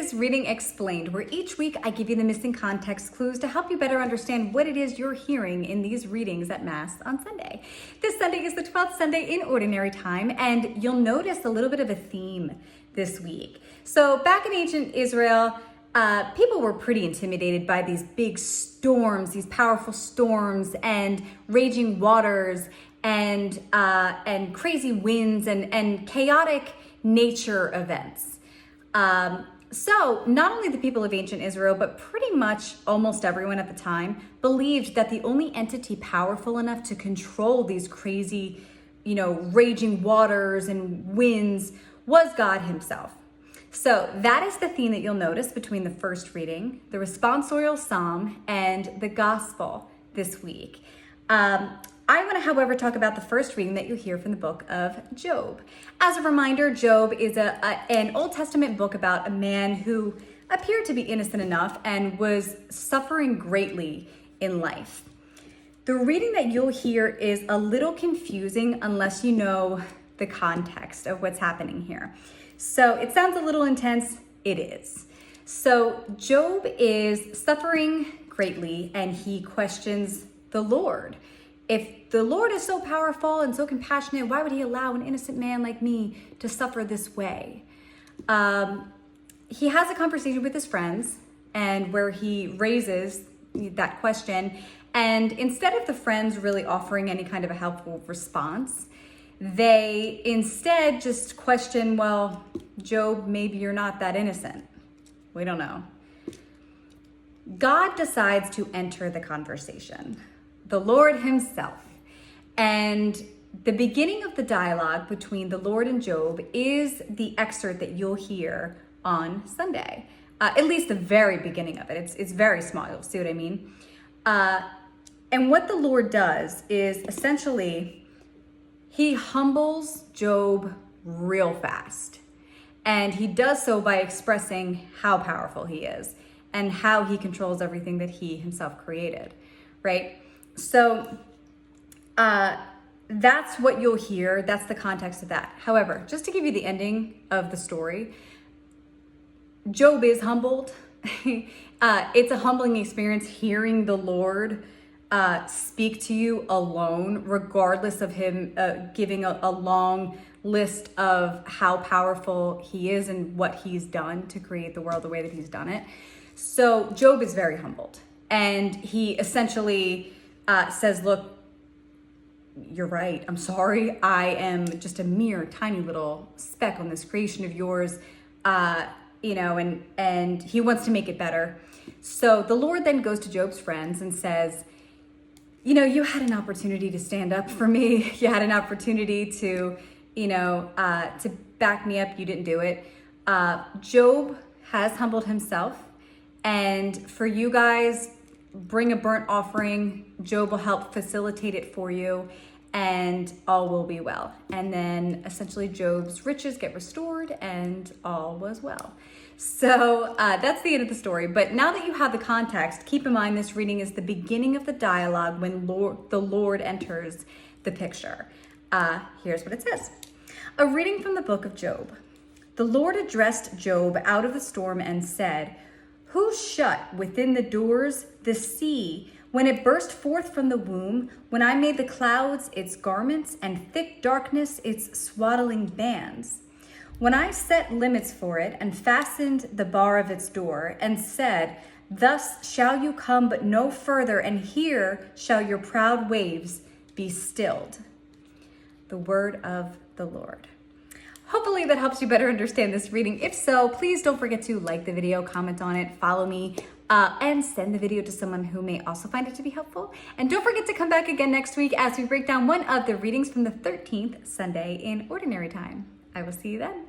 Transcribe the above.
is Reading Explained, where each week I give you the missing context clues to help you better understand what it is you're hearing in these readings at Mass on Sunday. This Sunday is the 12th Sunday in Ordinary Time, and you'll notice a little bit of a theme this week. So back in ancient Israel, people were pretty intimidated by these big storms, these powerful storms and raging waters and crazy winds and chaotic nature events. So not only the people of ancient Israel, but pretty much almost everyone at the time believed that the only entity powerful enough to control these crazy, raging waters and winds was God himself. So that is the theme that you'll notice between the first reading, the responsorial psalm, and the gospel this week. I want to, however, talk about the first reading that you hear from the book of Job. As a reminder, Job is an Old Testament book about a man who appeared to be innocent enough and was suffering greatly in life. The reading that you'll hear is a little confusing unless you know the context of what's happening here. So it sounds a little intense. It is. So Job is suffering greatly and he questions the Lord. If the Lord is so powerful and so compassionate, why would he allow an innocent man like me to suffer this way? He has a conversation with his friends and where he raises that question. And instead of the friends really offering any kind of a helpful response, they instead just question, well, Job, maybe you're not that innocent. We don't know. God decides to enter the conversation. The Lord himself. And the beginning of the dialogue between the Lord and Job is the excerpt that you'll hear on Sunday. At least the very beginning of it. It's very small. You'll see what I mean. And what the Lord does is essentially he humbles Job real fast. And he does so by expressing how powerful he is and how he controls everything that he himself created, right? So that's what you'll hear. That's the context of that. However, just to give you the ending of the story, Job is humbled. It's a humbling experience hearing the Lord speak to you alone, regardless of him giving a long list of how powerful he is and what he's done to create the world the way that he's done it. So Job is very humbled. And he essentially says, look, you're right. I'm sorry. I am just a mere tiny little speck on this creation of yours, and he wants to make it better. So the Lord then goes to Job's friends and says, you had an opportunity to stand up for me. You had an opportunity to back me up. You didn't do it. Job has humbled himself. And for you guys, bring a burnt offering. Job will help facilitate it for you and all will be well. And then essentially Job's riches get restored and all was well. So that's the end of the story. But now that you have the context, keep in mind this reading is the beginning of the dialogue when the Lord enters the picture. Here's what it says. A reading from the book of Job. The Lord addressed Job out of the storm and said, "Who shut within the doors the sea when it burst forth from the womb, when I made the clouds its garments and thick darkness its swaddling bands? When I set limits for it and fastened the bar of its door and said, thus shall you come but no further, and here shall your proud waves be stilled." The word of the Lord. Hopefully that helps you better understand this reading. If so, please don't forget to like the video, comment on it, follow me, and send the video to someone who may also find it to be helpful. And don't forget to come back again next week as we break down one of the readings from the 13th Sunday in Ordinary Time. I will see you then.